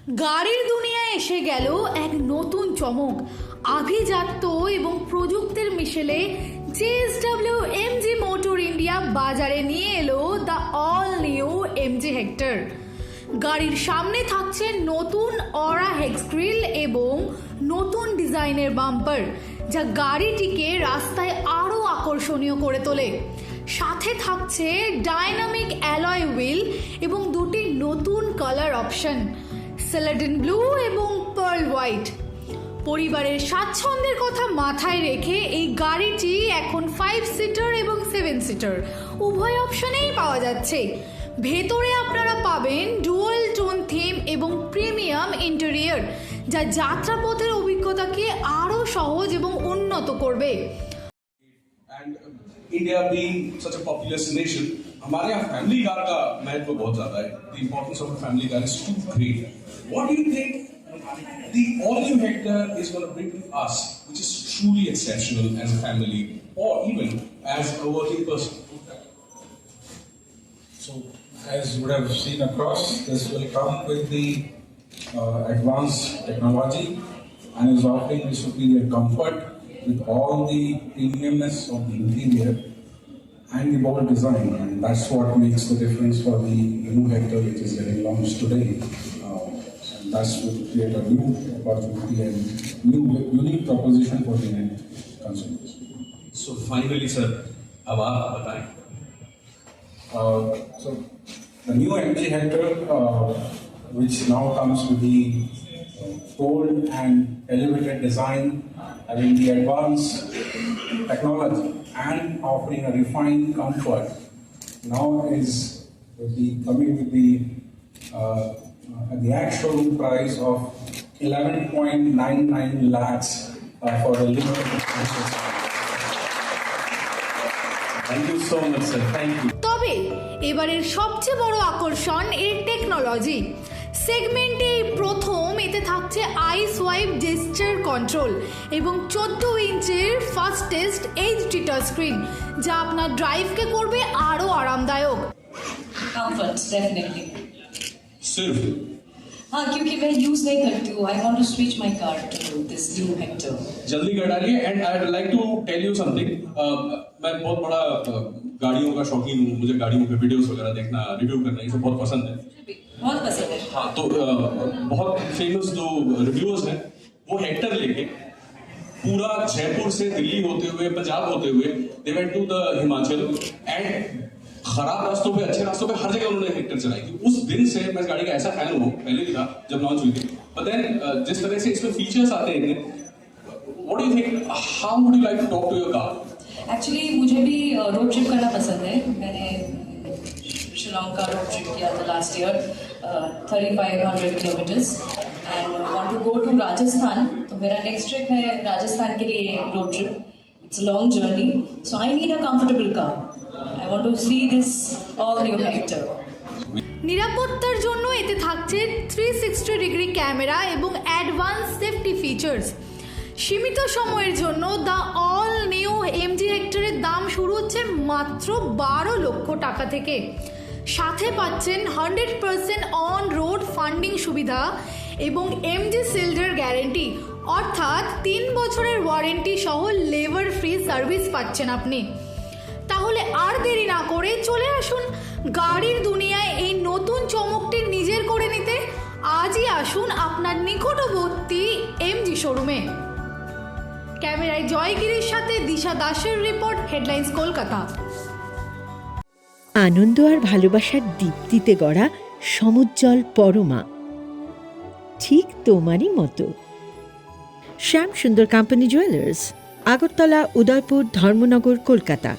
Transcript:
গাড়ির দুনিয়ায় এসে গেল এক নতুন চমক। আভিজাত্য এবং প্রযুক্তির মিশেলে জেএসডব্লিউ এমজি মোটর ইন্ডিয়া বাজারে নিয়ে এলো the all new MG Hector. গাড়ির সামনে থাকছে নতুন অরা হেক্স গ্রিল এবং নতুন ডিজাইনের বাম্পার, যা গাড়িটিকে রাস্তায় আরও আকর্ষণীয় করে তোলে। সাথে থাকছে ডাইনামিক অ্যালয় হুইল এবং দুটি নতুন কালার অপশন, সেলেডিন ব্লু এবং পার্ল হোয়াইট। পরিবারের স্বাচ্ছন্দ্যের কথা মাথায় রেখে এই গাড়িটি এখন 5 সিটার এবং 7 সিটার উভয় অপশনেই পাওয়া যাচ্ছে। ভেতরে আপনারা পাবেন ডুয়াল টোন থিম এবং প্রিমিয়াম ইন্টেরিয়র, যা যাত্রাপথের অভিজ্ঞতাকে আরও সহজ এবং উন্নত করবে। इंडिया बीइंग सच अ पॉपुलस नेशन, हमारे यहाँ फैमिली कार का महत्व बहुत ज्यादा है. The importance of a family car is too great. What do you think the all-new Hector is going to bring to us, which is truly exceptional as a family or even as a working person? So, as you would have seen across, this will come with the advanced technology and is offering the superior comfort with all the premiumness of the interior and the bold design, and that's what makes the difference for the new Hector which is getting launched today. And that's will create a new opportunity and new unique proposition for the end consumers. So finally, sir, अब आप बताएं. So the new MG Hector, which now comes with the bold and elevated design, having the advanced technology and offering a refined comfort, now is coming with the actual price of 11.99 lakhs for the limited edition. Thank you so much, sir. Thank you. তবে এবারের সবচেয়ে বড় আকর্ষণ এর technology. সেগমেন্টে প্রথম এতে থাকছে আইস ওয়াইপ জেস্চার কন্ট্রোল এবং 14 ইঞ্চের ফাস্টেস্ট এইচডি টাচ স্ক্রিন, যা আপনার ড্রাইভকে করবে আরও আরামদায়ক। Comfort, definitely. सिर्फ हाँ, क्योंकि मैं यूज नहीं करती हूँ. I want to switch my car to this new Hector. जल्दी कर डालिए. And I would like to tell you something. मैं बहुत बड़ा गाड़ियों का शौकीन हूँ. मुझे गाड़ियों के वीडियोस वगैरह देखना, रिव्यू करना, ये सब बहुत पसंद है. बहुत पसंद है. हाँ, तो बहुत फेमस जो रिव्यूअर्स हैं वो हेक्टर लेके पूरा जयपुर से दिल्ली होते हुए, पंजाब होते हुए they went to the Himachal and खराब रास्तों पे, अच्छे रास्तों पे, हर जगह उन्होंने हेक्टर चलाई थी. उस दिन से मैं इस गाड़ी का ऐसा फैन हूँ. पहले भी था जब लॉन्च हुई थी, बट देन जिस तरह से इसमें फीचर्स आते हैं, what do you think, how would you like to talk to your car? Actually मुझे भी रोड ट्रिप करना पसंद है. मैंने शिलोंग का रोड ट्रिप किया था last year, 3500 kilometres, and want to go to Rajasthan. तो मेरा नेक्स्ट ट्रिप है राजस्थान के लिए road trip. It's a long journey, so I need a comfortable car. I want to see this all new Hector. নিরাপত্তার জন্য এতে থাকছে 360 ডিগ্রি ক্যামেরা এবং অ্যাডভান্স সেফটি ফিচার্স। সীমিত সময়ের জন্য দ্য অল নিউ এমজি হেক্টরের দাম শুরু হচ্ছে মাত্র 12 লক্ষ টাকা থেকে। সাথে পাচ্ছেন 100% অন রোড ফান্ডিং সুবিধা এবং এমজি সিল্ডার গ্যারেন্টি, অর্থাৎ 3 বছরের ওয়ারেন্টি সহ লেবার ফ্রি সার্ভিস পাচ্ছেন আপনি। তাহলে আর দেরি না করে চলে আসুন গাড়ির দুনিয়ায় এই নতুন চমকটি নিজের করে নিতে। আজই আসুন আপনার নিকটবর্তী এমজি শোরুমে। ক্যামেরায় জয়গিরির সাথে দিশা দাসের রিপোর্ট, হেডলাইন্স কলকাতা। আনন্দ আর ভালোবাসার দীপ্তিতে গড়া সমুজ্জ্বল পরমা, ঠিক তোমারই মতো। শ্যাম সুন্দর কোম্পানি জুয়েলার্স, আগরতলা, উদয়পুর, ধর্মনগর, কলকাতা।